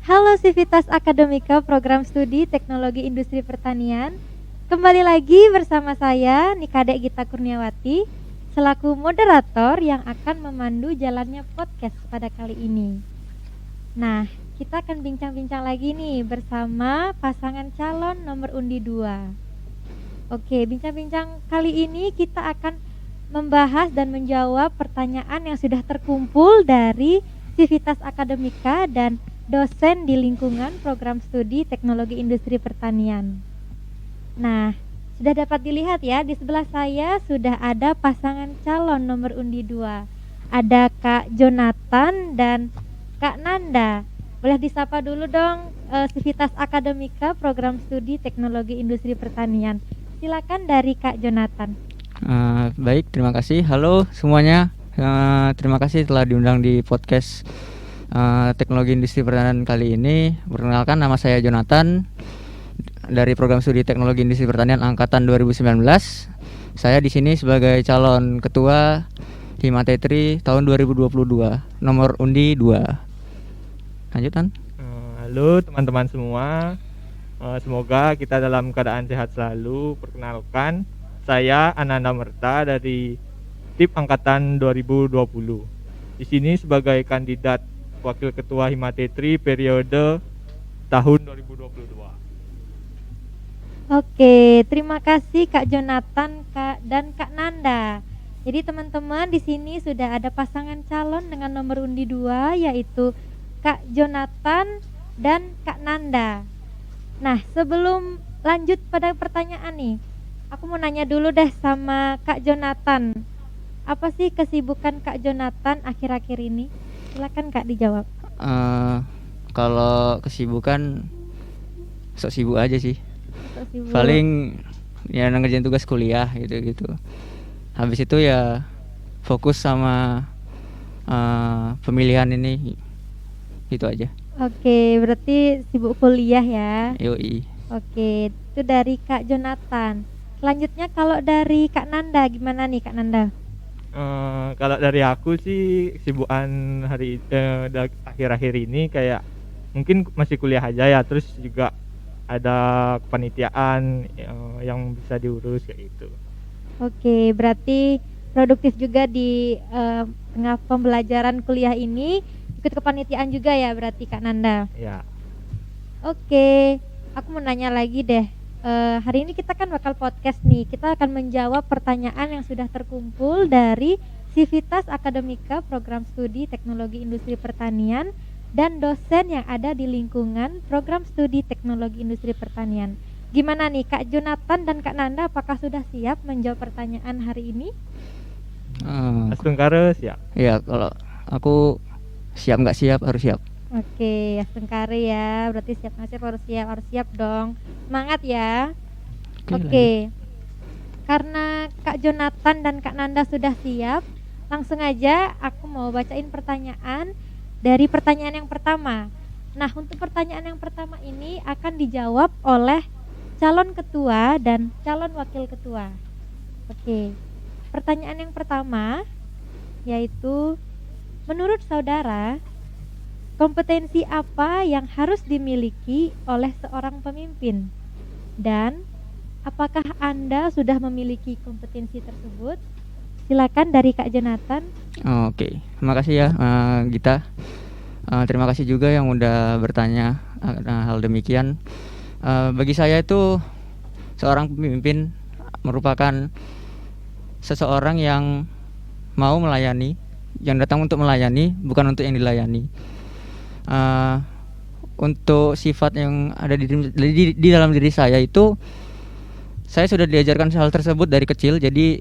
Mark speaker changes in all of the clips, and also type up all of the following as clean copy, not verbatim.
Speaker 1: Halo Sivitas Akademika Program Studi Teknologi Industri Pertanian. Kembali lagi bersama saya Nikade Gita Kurniawati selaku moderator yang akan memandu jalannya podcast pada kali ini. Nah, kita akan bincang-bincang lagi nih bersama pasangan calon nomor undi 2. Oke, bincang-bincang kali ini kita akan membahas dan menjawab pertanyaan yang sudah terkumpul dari Sivitas Akademika dan dosen di lingkungan program studi teknologi industri pertanian. Nah, sudah dapat dilihat ya, di sebelah saya sudah ada pasangan calon nomor undi 2. Ada Kak Jonathan dan Kak Nanda. Boleh disapa dulu dong, Sivitas Akademika program studi teknologi industri pertanian. Silakan dari Kak Jonathan.
Speaker 2: Baik, terima kasih. Halo semuanya, terima kasih telah diundang di podcast teknologi industri pertanian kali ini. Perkenalkan, nama saya Jonathan dari program studi teknologi industri pertanian angkatan 2019. Saya di sini sebagai calon ketua Himatetri tahun 2022, nomor undi 2. Lanjutan.
Speaker 3: Halo teman-teman semua, semoga kita dalam keadaan sehat selalu. Perkenalkan, saya Ananda Merta dari TIP angkatan 2020. Di sini sebagai kandidat Wakil Ketua Himatetri periode tahun 2022.
Speaker 1: Oke, terima kasih Kak Jonathan dan Kak Nanda. Jadi teman-teman, di sini sudah ada pasangan calon dengan nomor undi 2, yaitu Kak Jonathan dan Kak Nanda. Nah, sebelum lanjut pada pertanyaan nih, aku mau nanya dulu deh sama Kak Jonathan. Apa sih kesibukan Kak Jonathan akhir-akhir ini? Silakan Kak dijawab.
Speaker 2: Kalau kesibukan sok sibuk aja sih.
Speaker 1: Sibuk.
Speaker 2: Paling ya ngerjain tugas kuliah gitu. Habis itu ya fokus sama pemilihan ini, gitu aja.
Speaker 1: Oke, berarti sibuk kuliah ya.
Speaker 2: Yoi.
Speaker 1: Oke, itu dari Kak Jonathan. Selanjutnya kalau dari Kak Nanda, gimana nih Kak Nanda?
Speaker 3: Kalau dari aku sih kesibukan akhir-akhir ini kayak mungkin masih kuliah aja ya, terus juga ada kepanitiaan yang bisa diurus kayak gitu.
Speaker 1: Oke, berarti produktif juga di tengah pembelajaran kuliah ini, ikut kepanitiaan juga ya berarti Kak Nanda?
Speaker 3: Ya.
Speaker 1: Oke, aku mau nanya lagi deh. Hari ini kita kan bakal podcast nih. Kita akan menjawab pertanyaan yang sudah terkumpul dari Sivitas Akademika Program Studi Teknologi Industri Pertanian dan dosen yang ada di lingkungan Program Studi Teknologi Industri Pertanian. Gimana nih Kak Jonathan dan Kak Nanda, apakah sudah siap menjawab pertanyaan hari ini?
Speaker 3: Astungkare siap.
Speaker 2: Ya, kalau aku siap nggak siap harus siap.
Speaker 1: Oke, Astungkare ya, berarti siap nggak siap harus siap dong. Semangat ya. Oke. Karena Kak Jonathan dan Kak Nanda sudah siap, langsung aja aku mau bacain pertanyaan dari pertanyaan yang pertama. Nah, untuk pertanyaan yang pertama ini akan dijawab oleh calon ketua dan calon wakil ketua. Oke. Pertanyaan yang pertama yaitu, menurut saudara, kompetensi apa yang harus dimiliki oleh seorang pemimpin? Dan apakah Anda sudah memiliki kompetensi tersebut? Silakan dari Kak Jonathan.
Speaker 2: Oke, terima kasih ya Gita. Terima kasih juga yang udah bertanya hal demikian. Bagi saya itu seorang pemimpin merupakan seseorang yang mau melayani, yang datang untuk melayani, bukan untuk yang dilayani. Untuk sifat yang ada di dalam diri saya itu, saya sudah diajarkan hal tersebut dari kecil. Jadi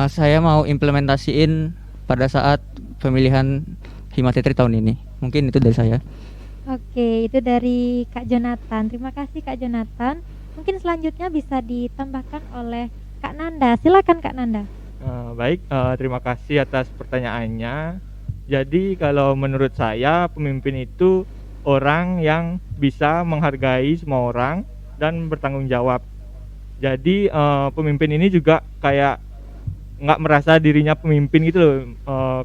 Speaker 2: saya mau implementasiin pada saat pemilihan Himatetri tahun ini. Mungkin itu dari saya.
Speaker 1: Oke, itu dari Kak Jonathan. Terima kasih Kak Jonathan. Mungkin selanjutnya bisa ditambahkan oleh Kak Nanda. Silakan Kak Nanda.
Speaker 3: Baik, terima kasih atas pertanyaannya. Jadi kalau menurut saya pemimpin itu orang yang bisa menghargai semua orang dan bertanggung jawab. Jadi pemimpin ini juga kayak nggak merasa dirinya pemimpin gitu loh,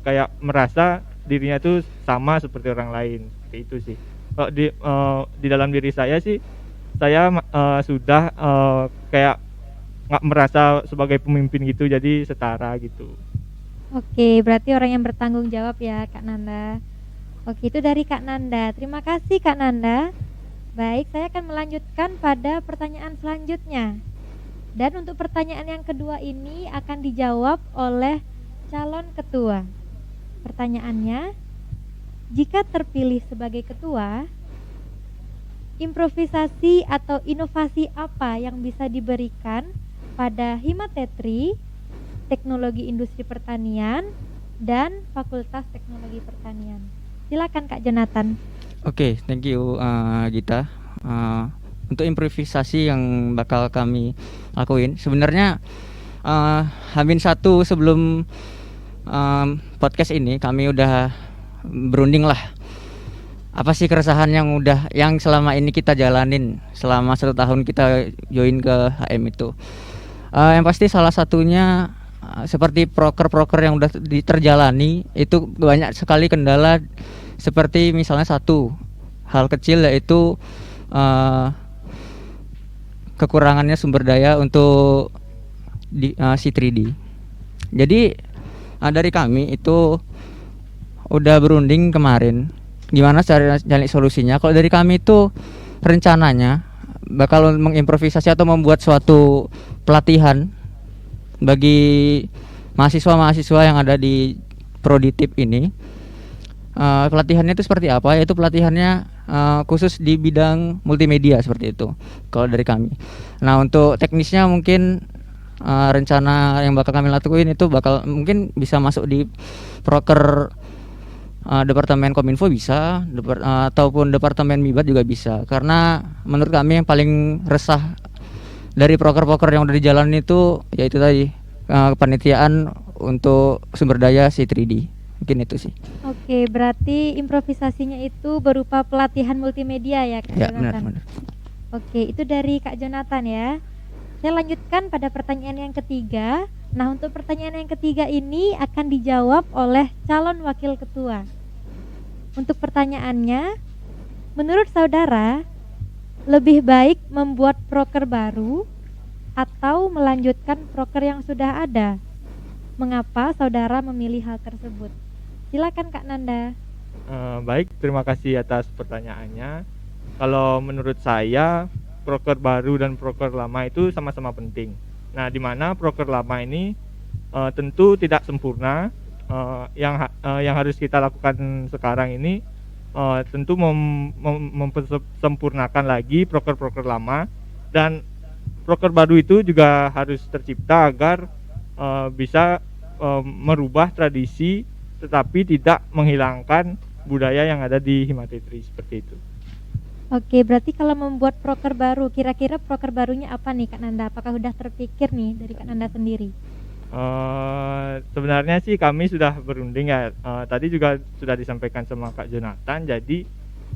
Speaker 3: kayak merasa dirinya tuh sama seperti orang lain, kayak itu sih. Kalau di dalam diri saya sih, saya sudah kayak nggak merasa sebagai pemimpin gitu, jadi setara gitu.
Speaker 1: Oke, berarti orang yang bertanggung jawab ya Kak Nanda. Oke, itu dari Kak Nanda. Terima kasih Kak Nanda. Baik, saya akan melanjutkan pada pertanyaan selanjutnya. Dan untuk pertanyaan yang kedua ini akan dijawab oleh calon ketua. Pertanyaannya, jika terpilih sebagai ketua, improvisasi atau inovasi apa yang bisa diberikan pada Himatetri, Teknologi Industri Pertanian, dan Fakultas Teknologi Pertanian? Silakan Kak Jonathan.
Speaker 2: Oke, thank you Gita. Untuk improvisasi yang bakal kami lakuin, sebenarnya H-1 sebelum podcast ini kami udah berunding lah. Apa sih keresahan yang selama ini kita jalanin selama 1 tahun kita join ke HM itu? Yang pasti salah satunya seperti proker-proker yang udah terjalani itu banyak sekali kendala, seperti misalnya satu hal kecil yaitu kekurangannya sumber daya untuk C3D. Jadi dari kami itu udah berunding kemarin gimana cara cari solusinya. Kalau dari kami itu rencananya bakal mengimprovisasi atau membuat suatu pelatihan bagi mahasiswa-mahasiswa yang ada di Proditip ini. Pelatihannya itu seperti apa? Yaitu pelatihannya khusus di bidang multimedia seperti itu kalau dari kami. Nah, untuk teknisnya mungkin rencana yang bakal kami lakuin itu bakal mungkin bisa masuk di proker Departemen Kominfo bisa, ataupun Departemen Mibat juga bisa. Karena menurut kami yang paling resah dari proker-proker yang udah dijalanin itu yaitu tadi kepanitiaan untuk sumber daya C3D. Mungkin itu sih.
Speaker 1: Oke, berarti improvisasinya itu berupa pelatihan multimedia ya Kak
Speaker 2: Ya,
Speaker 1: Jonathan?
Speaker 2: benar.
Speaker 1: Oke, itu dari Kak Jonathan ya. Saya lanjutkan pada pertanyaan yang ketiga. Nah, untuk pertanyaan yang ketiga ini akan dijawab oleh calon wakil ketua. Untuk pertanyaannya, menurut saudara, lebih baik membuat proker baru atau melanjutkan proker yang sudah ada? Mengapa saudara memilih hal tersebut? Silakan Kak Nanda.
Speaker 3: Baik, terima kasih atas pertanyaannya. Kalau menurut saya, proker baru dan proker lama itu sama-sama penting. Nah, di mana proker lama ini tentu tidak sempurna. Yang harus kita lakukan sekarang ini tentu mempersempurnakan lagi proker-proker lama, dan proker baru itu juga harus tercipta agar bisa merubah tradisi tetapi tidak menghilangkan budaya yang ada di Himatetri seperti itu.
Speaker 1: Oke, berarti kalau membuat proker baru, kira-kira proker barunya apa nih Kak Nanda? Apakah sudah terpikir nih dari Kak Nanda sendiri?
Speaker 3: Sebenarnya sih kami sudah berunding ya. Tadi juga sudah disampaikan sama Kak Jonathan. Jadi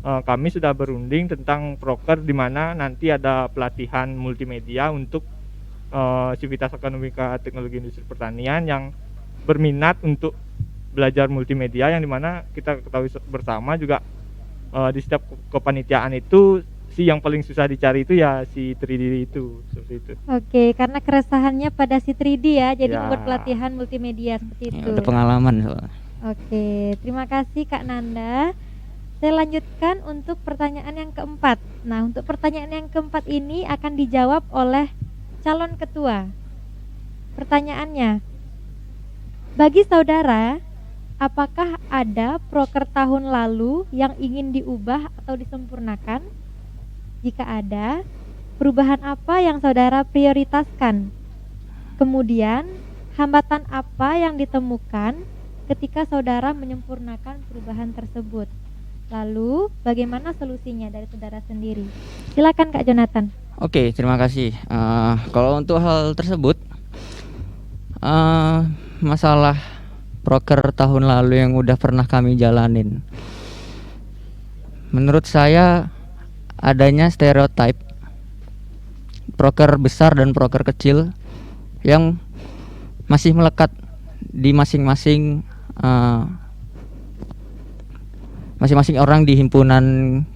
Speaker 3: kami sudah berunding tentang proker di mana nanti ada pelatihan multimedia untuk Sivitas Akademika Teknologi Industri Pertanian yang berminat untuk belajar multimedia, yang dimana kita ketahui bersama juga di setiap kepanitiaan itu yang paling susah dicari itu ya si 3D itu, seperti itu.
Speaker 1: Oke, karena keresahannya pada si 3D ya, jadi
Speaker 3: Ya.
Speaker 1: membuat pelatihan multimedia seperti itu.
Speaker 2: Ada pengalaman soalnya.
Speaker 1: Oke, terima kasih Kak Nanda. Saya lanjutkan untuk pertanyaan yang keempat. Nah, untuk pertanyaan yang keempat ini akan dijawab oleh calon ketua. Pertanyaannya, bagi saudara, apakah ada proker tahun lalu yang ingin diubah atau disempurnakan? Jika ada, perubahan apa yang saudara prioritaskan? Kemudian, hambatan apa yang ditemukan ketika saudara menyempurnakan perubahan tersebut? Lalu, bagaimana solusinya dari saudara sendiri? Silakan Kak Jonathan.
Speaker 2: Oke, terima kasih. Kalau untuk hal tersebut, masalah proker tahun lalu yang udah pernah kami jalanin, menurut saya adanya stereotip proker besar dan proker kecil yang masih melekat di masing-masing masing-masing orang di himpunan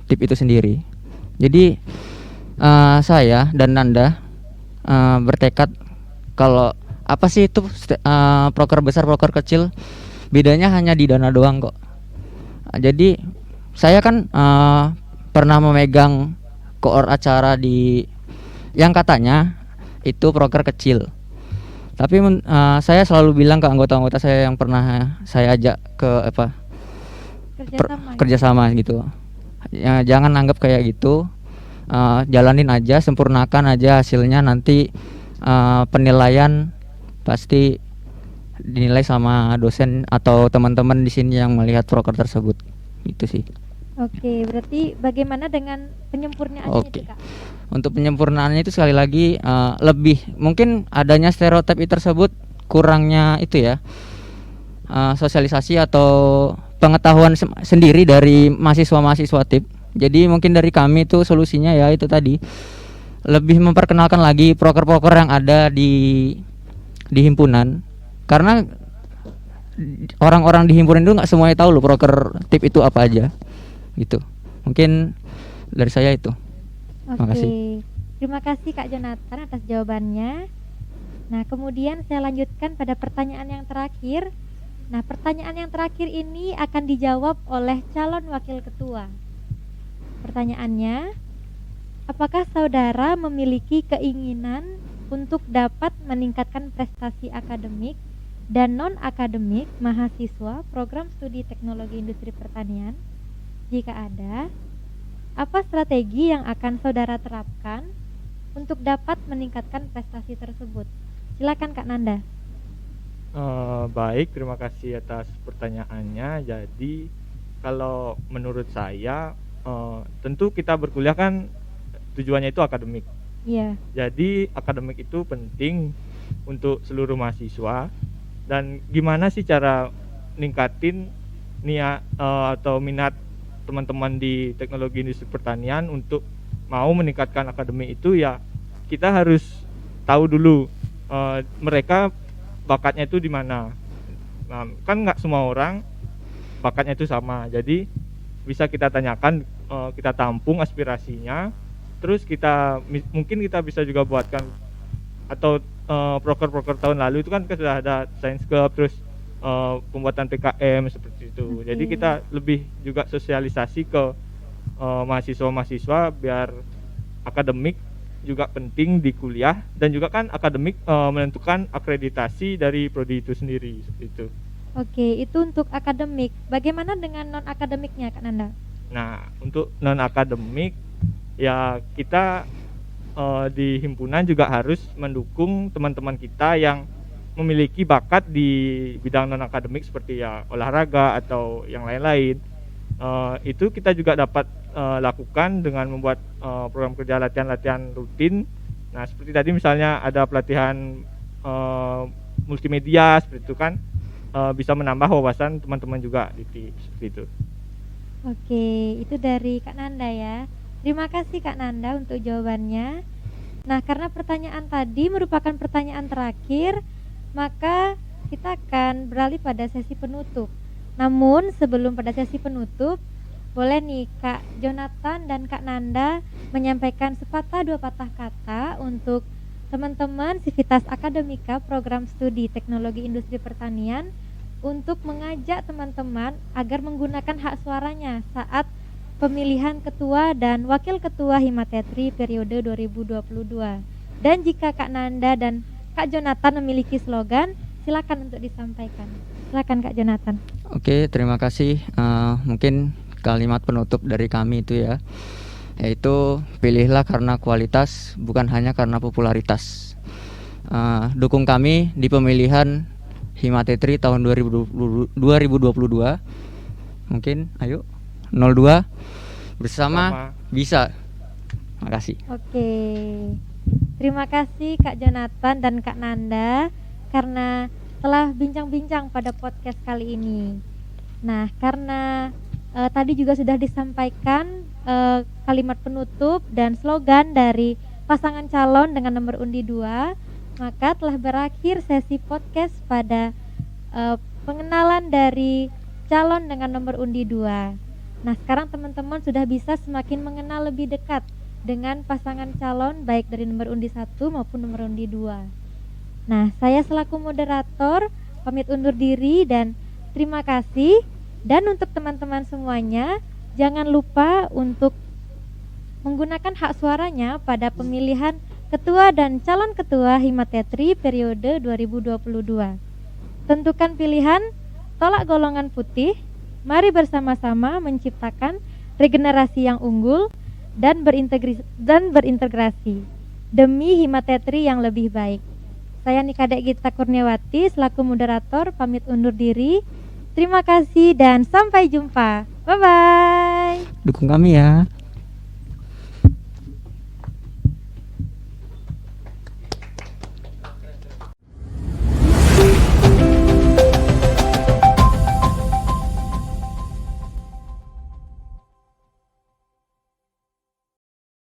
Speaker 2: TIP itu sendiri. Jadi saya dan Nanda bertekad kalau apa sih itu proker besar, proker kecil, bedanya hanya di dana doang kok. Jadi saya kan pernah memegang koor acara di yang katanya itu proker kecil. Tapi saya selalu bilang ke anggota-anggota saya yang pernah saya ajak ke kerjasama gitu. Ya, jangan anggap kayak gitu. Jalanin aja, sempurnakan aja hasilnya, nanti penilaian pasti dinilai sama dosen atau teman-teman di sini yang melihat proker tersebut. Itu sih.
Speaker 1: Oke, berarti bagaimana dengan penyempurnaannya itu, Kak?
Speaker 2: Untuk penyempurnaannya itu sekali lagi lebih mungkin adanya stereotip tersebut, kurangnya itu ya sosialisasi atau pengetahuan sendiri dari mahasiswa-mahasiswa TIP. Jadi mungkin dari kami itu solusinya ya itu tadi, lebih memperkenalkan lagi proker-proker yang ada di himpunan, karena orang-orang di himpunan itu nggak semuanya tahu loh proker TIP itu apa aja gitu. Mungkin dari saya itu.
Speaker 1: Oke, terima kasih Kak Jonathan atas jawabannya. Nah, kemudian saya lanjutkan pada pertanyaan yang terakhir. Nah, pertanyaan yang terakhir ini akan dijawab oleh calon wakil ketua. Pertanyaannya, apakah saudara memiliki keinginan untuk dapat meningkatkan prestasi akademik dan non-akademik mahasiswa program studi teknologi industri pertanian? Jika ada, apa strategi yang akan saudara terapkan untuk dapat meningkatkan prestasi tersebut? Silakan Kak Nanda.
Speaker 3: Baik, terima kasih atas pertanyaannya. Jadi kalau menurut saya tentu kita berkuliah kan tujuannya itu akademik.
Speaker 1: Iya.
Speaker 3: Jadi akademik itu penting untuk seluruh mahasiswa. Dan gimana sih cara ningkatin niat atau minat teman-teman di teknologi industri pertanian untuk mau meningkatkan akademik itu? Ya kita harus tahu dulu mereka bakatnya itu di mana. Nah, kan nggak semua orang bakatnya itu sama. Jadi bisa kita tanyakan, kita tampung aspirasinya, terus mungkin kita bisa juga buatkan atau proker-proker tahun lalu itu kan sudah ada Science Club, terus pembuatan PKM seperti itu.
Speaker 1: Okay.
Speaker 3: Jadi kita lebih juga sosialisasi ke mahasiswa-mahasiswa biar akademik juga penting di kuliah, dan juga kan akademik menentukan akreditasi dari prodi itu sendiri seperti itu.
Speaker 1: Oke, itu untuk akademik. Bagaimana dengan non akademiknya Kak Nanda?
Speaker 3: Nah, untuk non akademik ya kita di himpunan juga harus mendukung teman-teman kita yang memiliki bakat di bidang non akademik seperti ya olahraga atau yang lain-lain. Itu kita juga dapat lakukan dengan membuat program kerja latihan-latihan rutin. Nah, seperti tadi misalnya ada pelatihan multimedia seperti itu kan, bisa menambah wawasan teman-teman juga di TIP seperti itu.
Speaker 1: Oke, itu dari Kak Nanda ya. Terima kasih Kak Nanda untuk jawabannya. Nah, karena pertanyaan tadi merupakan pertanyaan terakhir, maka kita akan beralih pada sesi penutup. Namun sebelum pada sesi penutup, boleh nih Kak Jonathan dan Kak Nanda menyampaikan sepatah dua patah kata untuk teman-teman Sivitas Akademika Program Studi Teknologi Industri Pertanian untuk mengajak teman-teman agar menggunakan hak suaranya saat pemilihan ketua dan wakil ketua Himatetri periode 2022. Dan jika Kak Nanda dan Kak Jonathan memiliki slogan, silakan untuk disampaikan. Silakan Kak Jonathan.
Speaker 2: Oke, terima kasih. Mungkin kalimat penutup dari kami itu ya, yaitu pilihlah karena kualitas, bukan hanya karena popularitas. Dukung kami di pemilihan Himatetri tahun 2022. Mungkin ayo 02 bersama bisa. Makasih.
Speaker 1: Oke. Terima kasih Kak Jonathan dan Kak Nanda karena telah bincang-bincang pada podcast kali ini. Nah, karena tadi juga sudah disampaikan kalimat penutup dan slogan dari pasangan calon dengan nomor undi 2, maka telah berakhir sesi podcast pada pengenalan dari calon dengan nomor undi 2. Nah, sekarang teman-teman sudah bisa semakin mengenal lebih dekat dengan pasangan calon baik dari nomor undi 1 maupun nomor undi 2. Nah, saya selaku moderator pamit undur diri dan terima kasih. Dan untuk teman-teman semuanya, jangan lupa untuk menggunakan hak suaranya pada pemilihan ketua dan calon ketua Himatetri periode 2022. Tentukan pilihan, tolak golongan putih. Mari bersama-sama menciptakan regenerasi yang unggul dan berintegrasi demi Himatetri yang lebih baik. Saya Nikadek Gita Kurniawati selaku moderator pamit undur diri. Terima kasih dan sampai jumpa. Bye-bye.
Speaker 2: Dukung kami ya.